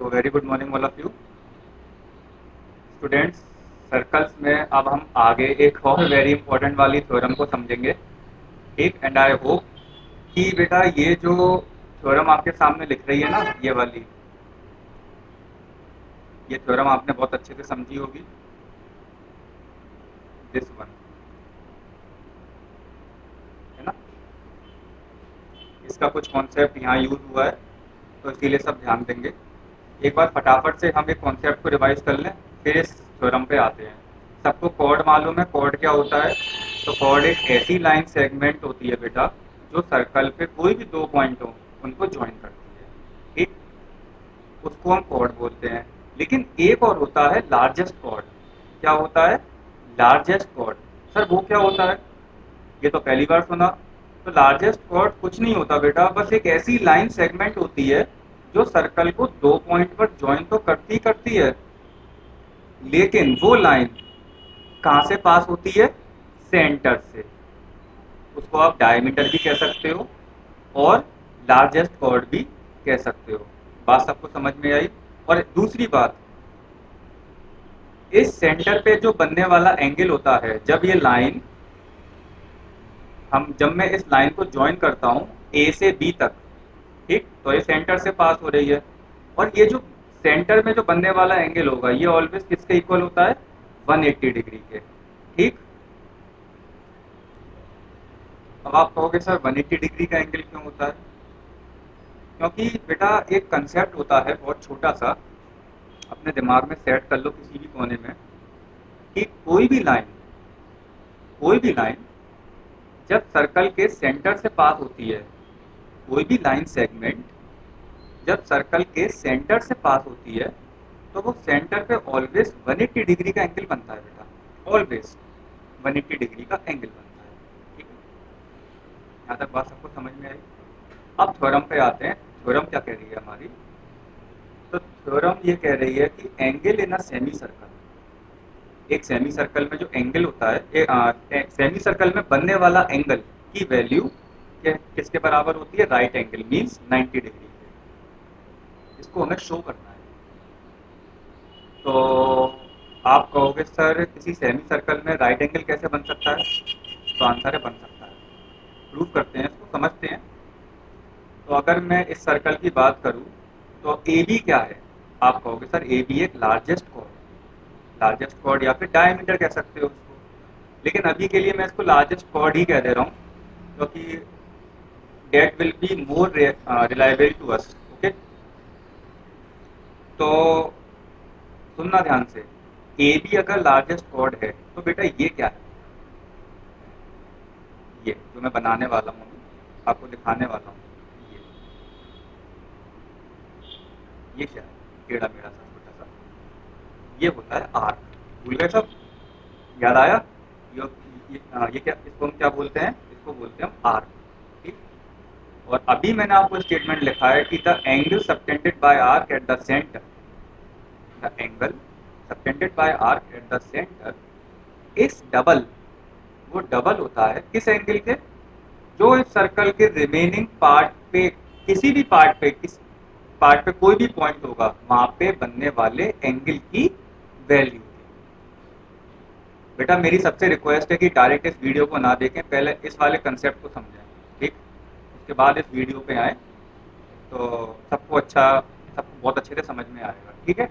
तो very good morning all of you students. Circles में अब हम आगे एक और वेरी इंपॉर्टेंट वाली थ्योरम को समझेंगे। ठीक, एंड आई होप कि बेटा ये जो थ्योरम आपके सामने लिख रही है ना, ये वाली, ये थ्योरम आपने बहुत अच्छे से समझी होगी। दिस वन है ना, इसका कुछ कॉन्सेप्ट यहाँ यूज हुआ है, तो इसीलिए सब ध्यान देंगे। एक बार फटाफट से हम एक कॉन्सेप्ट को रिवाइज कर लें, फिर इस थ्योरम पे आते हैं। सबको कॉर्ड मालूम है, कॉर्ड क्या होता है? तो कॉर्ड एक ऐसी लाइन सेगमेंट होती है बेटा जो सर्कल पे कोई भी दो पॉइंट हो उनको ज्वाइन करती है। ठीक, उसको हम कॉर्ड बोलते हैं। लेकिन एक और होता है लार्जेस्ट कॉर्ड। क्या होता है? Largest cord. सर वो क्या होता है? ये तो पहली बार सुना। तो लार्जेस्ट कॉर्ड कुछ नहीं होता बेटा, बस एक ऐसी लाइन सेगमेंट होती है जो सर्कल को दो पॉइंट पर ज्वाइन तो करती करती है, लेकिन वो लाइन कहाँ से पास होती है? सेंटर से। उसको आप डायमीटर भी कह सकते हो और लार्जेस्ट कॉर्ड भी कह सकते हो। बात सबको समझ में आई? और दूसरी बात, इस सेंटर पे जो बनने वाला एंगल होता है, जब मैं इस लाइन को ज्वाइन करता हूँ ए से बी तक, ठीक, तो ये सेंटर से पास हो रही है। और ये जो सेंटर में जो बनने वाला एंगल होगा ये ऑलवेज किसके इक्वल होता है? 180 डिग्री के। ठीक, अब आप कहोगे सर 180 डिग्री का एंगल क्यों होता है? क्योंकि बेटा एक कंसेप्ट होता है बहुत छोटा सा, अपने दिमाग में सेट कर लो किसी भी कोने में, कि कोई भी लाइन जब सर्कल के सेंटर से पास होती है, कोई भी लाइन सेगमेंट जब सर्कल के सेंटर से पास होती है, तो वो सेंटर पे ऑलवेज 180 डिग्री का एंगल बनता है बेटा। ऑलवेज 180 डिग्री का एंगल बनता है। ठीक है, यहाँ तक बात सबको समझ में आई? अब थ्योरम पे आते हैं। थ्योरम क्या कह रही है हमारी? तो थ्योरम ये कह रही है कि angle in a semi circle, एक सेमी सर्कल में जो एंगल होता है, सेमी सर्कल में बनने वाला एंगल की वैल्यू किसके बराबर होती है? राइट एंगल मीन्स 90 डिग्री के। इसको हमें शो करना है। तो आप कहोगे सर किसी सेमी सर्कल में राइट एंगल कैसे बन सकता है? तो आंसर है बन सकता है। प्रूव करते हैं, इसको समझते हैं। तो अगर मैं इस सर्कल की बात करूं तो ए बी क्या है? आप कहोगे सर ए बी एक लार्जेस्ट कॉर्ड, लार्जेस्ट कॉर्ड या फिर डायमीटर कह सकते हो उसको। लेकिन अभी के लिए मैं इसको लार्जेस्ट कॉर्ड ही कह दे रहा हूँ, क्योंकि that will be more reliable to us. Okay, तो सुनना ध्यान से, ए बी अगर लार्जेस्ट कॉर्ड है तो बेटा ये क्या है? ये जो मैं बनाने वाला हूँ, आपको दिखाने वाला हूँ, ये क्या है? टेढ़ा मेढ़ा सा छोटा सा, ये होता है आर्क। भूल गए सब? याद आया? ये क्या, इसको हम क्या बोलते हैं? इसको बोलते हैं हम आर्क। ठीक, और अभी मैंने आपको स्टेटमेंट लिखा है कि the angle subtended bye arc at the centre, the angle subtended bye arc at the centre is double. वो डबल होता है किस एंगल के? जो इस सर्कल के रिमेनिंग पार्ट पे, किसी भी पार्ट पे कोई भी पॉइंट होगा वहां पे बनने वाले एंगल की वैल्यू। बेटा मेरी सबसे रिक्वेस्ट है कि डायरेक्ट इस वीडियो को ना देखें, पहले इस वाले कंसेप्ट को समझें। ठीक, उसके बाद इस वीडियो पे आए तो सबको बहुत अच्छे से समझ में आएगा। ठीक है,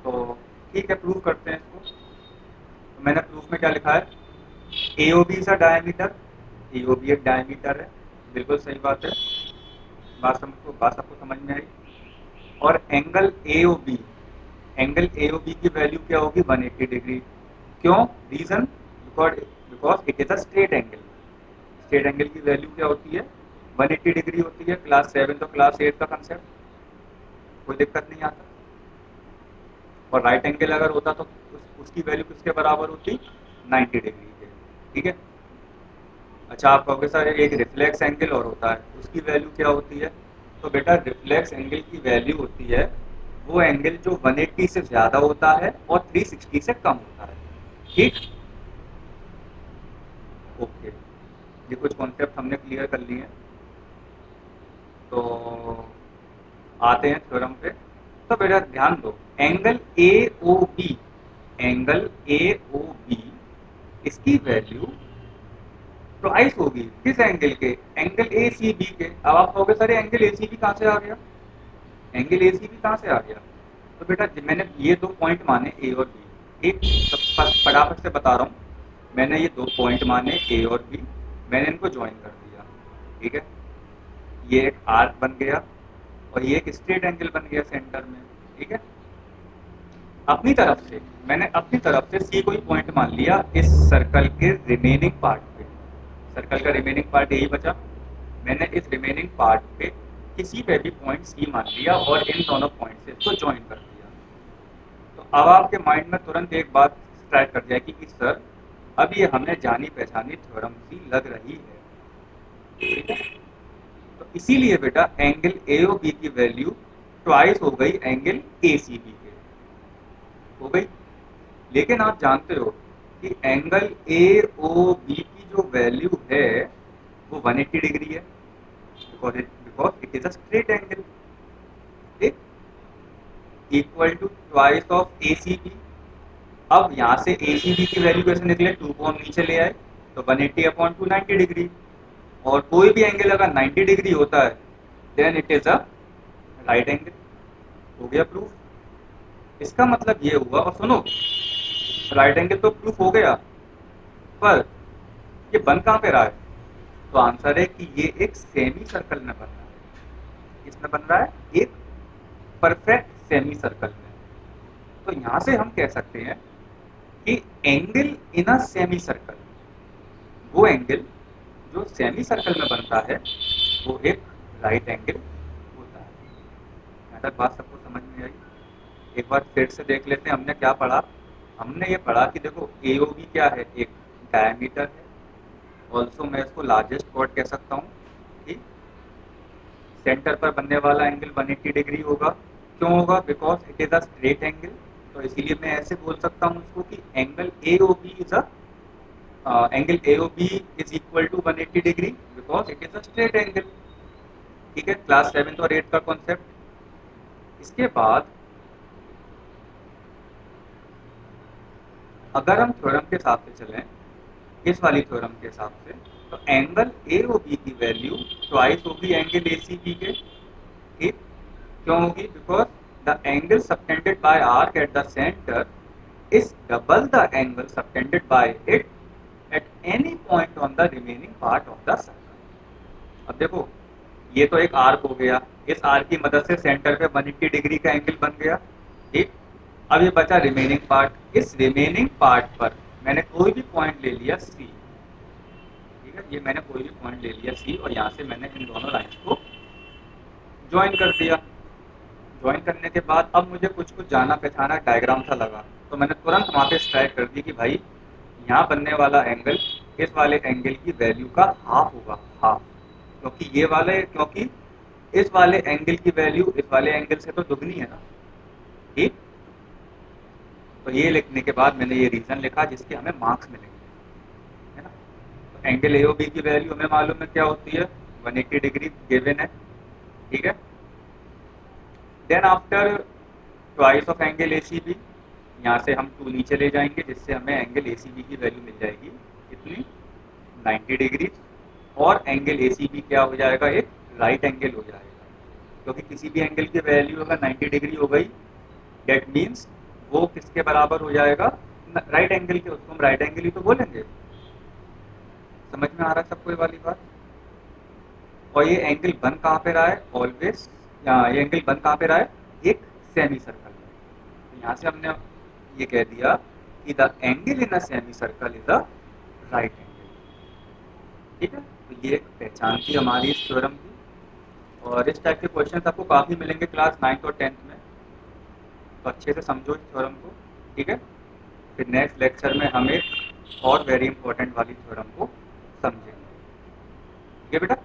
तो ठीक है, प्रूव करते हैं इसको। तो मैंने प्रूफ में क्या लिखा है? A O B is a diameter, A O B एक डायमीटर है, बिल्कुल सही बात है। बात सबको समझ में आई? और angle A O B, angle A O B की वैल्यू क्या होगी? 180 डिग्री। क्यों? Reason, because it is a straight angle. Straight angle की वैल्यू क्या होती है? 180 डिग्री होती है। क्लास 7 तो क्लास 8 का कंसेप्ट, कोई दिक्कत नहीं आता। और राइट एंगल अगर होता तो उसकी वैल्यू किसके बराबर होती? 90 डिग्री के। ठीक है, अच्छा आप कहोगे सर एक रिफ्लेक्स एंगल और होता है, उसकी वैल्यू क्या होती है? तो बेटा रिफ्लेक्स एंगल की वैल्यू होती है वो एंगल जो 180 से ज़्यादा होता है और 360 से कम होता है। ठीक, ओके, ये कुछ कॉन्सेप्ट हमने क्लियर कर लिए हैं। तो आते हैं थ्योरम पे। तो बेटा ध्यान दो, angle A O B, angle A O B, इसकी वैल्यू ट्वाइस होगी किस एंगल के, एंगल ए सी बी के। अब आप कहोगे sir angle A C B कहाँ से आ गया, एंगल ए सी बी कहाँ से आ गया। तो बेटा मैंने ये दो पॉइंट माने ए और बी, ठीक, तो फटाफट से बता रहा हूँ, मैंने ये दो पॉइंट माने ए और बी, मैंने इनको ज्वाइन कर दिया, ठीक है, ये एक आर्क बन गया और ये एक स्ट्रेट एंगल बन गया सेंटर में, ठीक है। अपनी तरफ से मैंने अपनी तरफ से सी कोई पॉइंट मान लिया इस सर्कल के रिमेनिंग पार्ट पे, सर्कल का रिमेनिंग पार्ट यही बचा, मैंने इस रिमेनिंग पार्ट पे किसी पे भी पॉइंट सी मान लिया और इन दोनों पॉइंट से इसको ज्वाइन कर दिया। तो अब आपके माइंड में तुरंत एक बात स्ट्राइक कर जाएगी कि सर अब ये हमें जानी पहचानी थ्योरम सी लग रही है, ठीक है। तो इसीलिए बेटा एंगल ए ओ बी की वैल्यू ट्वाइस हो गई एंगल ए सी बी के, हो गई। लेकिन आप जानते हो कि एंगल ए ओ बी की जो वैल्यू है वो 180 डिग्री है, because it is a straight angle, ठीक, equal to twice of A C B. अब यहाँ से ए सी बी की वैल्यू कैसे निकले, 2 को हम नीचे ले आए तो 180 अपॉन 2 90 डिग्री, और कोई भी एंगल अगर 90 डिग्री होता है then it is a right angle, हो गया प्रूफ। इसका मतलब ये हुआ, और सुनो राइट एंगल तो प्रूफ हो गया, पर ये बन कहाँ पे रहा है, तो आंसर है कि ये एक सेमी सर्कल में बन रहा है। किसमें बन रहा है, एक परफेक्ट सेमी सर्कल में। तो यहां से हम कह सकते हैं कि angle in a semi circle, वो एंगल जो सेमी सर्कल में बनता है वो एक राइट एंगल होता है। यहाँ तक बात सबको समझ में आई। एक बार फिर से देख लेते हैं हमने क्या पढ़ा। हमने ये पढ़ा कि देखो ए ओ बी क्या है, एक डायमीटर है, ऑल्सो मैं इसको लार्जेस्ट कॉर्ड कह सकता हूँ, ठीक। सेंटर पर बनने वाला एंगल 180 डिग्री होगा, क्यों होगा, because it is a straight angle. तो इसीलिए मैं ऐसे बोल सकता हूँ उसको कि angle A O B is a angle A O B is equal to 180 degree because it is a straight angle, ठीक है, क्लास 7 और 8 का कॉन्सेप्ट। इसके बाद अगर हम थ्योरम के हिसाब से चलें, इस वाली थ्योरम के हिसाब से, तो एंगल ए ओ बी की वैल्यू ट्वाइस होगी एंगल ए सी बी के, ठीक। क्यों होगी, because the angle subtended bye arc at the centre is double the angle subtended bye it at any point on the remaining part of the circle. अब देखो ये तो एक आर्क हो गया, इस आर्क की मदद से सेंटर पे 180 डिग्री का एंगल बन गया, ठीक। अब ये बचा रिमेनिंग पार्ट, इस रिमेनिंग पार्ट पर मैंने कोई भी पॉइंट ले लिया सी, ठीक है, ये मैंने कोई भी पॉइंट ले लिया सी और यहाँ से मैंने इन दोनों लाइन्स को ज्वाइन कर दिया। ज्वाइन करने के बाद अब मुझे कुछ कुछ जाना पहचाना डायग्राम सा लगा, तो मैंने तुरंत वहाँ पे स्ट्राइक कर दी कि भाई यहाँ बनने वाला एंगल इस वाले एंगल की वैल्यू का हाफ होगा, हाफ, क्योंकि ये वाले, क्योंकि इस वाले एंगल की वैल्यू इस वाले एंगल से तो दुगनी है ना, ठीक। तो ये लिखने के बाद मैंने ये रीजन लिखा जिसके हमें मार्क्स मिलेंगे, है ना। तो एंगल ए ओ बी की वैल्यू हमें मालूम है क्या होती है, 180 डिग्री गिवन है, ठीक है। Then after twice of angle A C B, यहाँ से हम 2 नीचे ले जाएंगे जिससे हमें एंगल ए सी बी की वैल्यू मिल जाएगी कितनी, 90 डिग्री। और एंगल ए सी बी क्या हो जाएगा, एक राइट एंगल हो जाएगा, क्योंकि किसी भी एंगल की वैल्यू अगर 90 डिग्री हो गई डेट मीन्स वो किसके बराबर हो जाएगा, राइट एंगल के, उसको हम राइट एंगल ही तो बोलेंगे। समझ में आ रहा है सबको ये वाली बात। और ये एंगल बन कहाँ पे रहा है, ऑलवेज ये एंगल बन कहाँ पे रहा है, एक सेमी सर्कल में। तो यहाँ से हमने ये कह दिया कि the angle in a semi circle is a right angle, ठीक है। तो ये एक पहचान थी हमारी इस थ्योरम की, और इस टाइप के क्वेश्चन आपको काफ़ी मिलेंगे क्लास 9th और 10th में, तो अच्छे से समझो इस थ्योरम को, ठीक है। फिर नेक्स्ट लेक्चर में हम एक और वेरी इंपॉर्टेंट वाली थ्योरम को समझेंगे, ठीक है बेटा।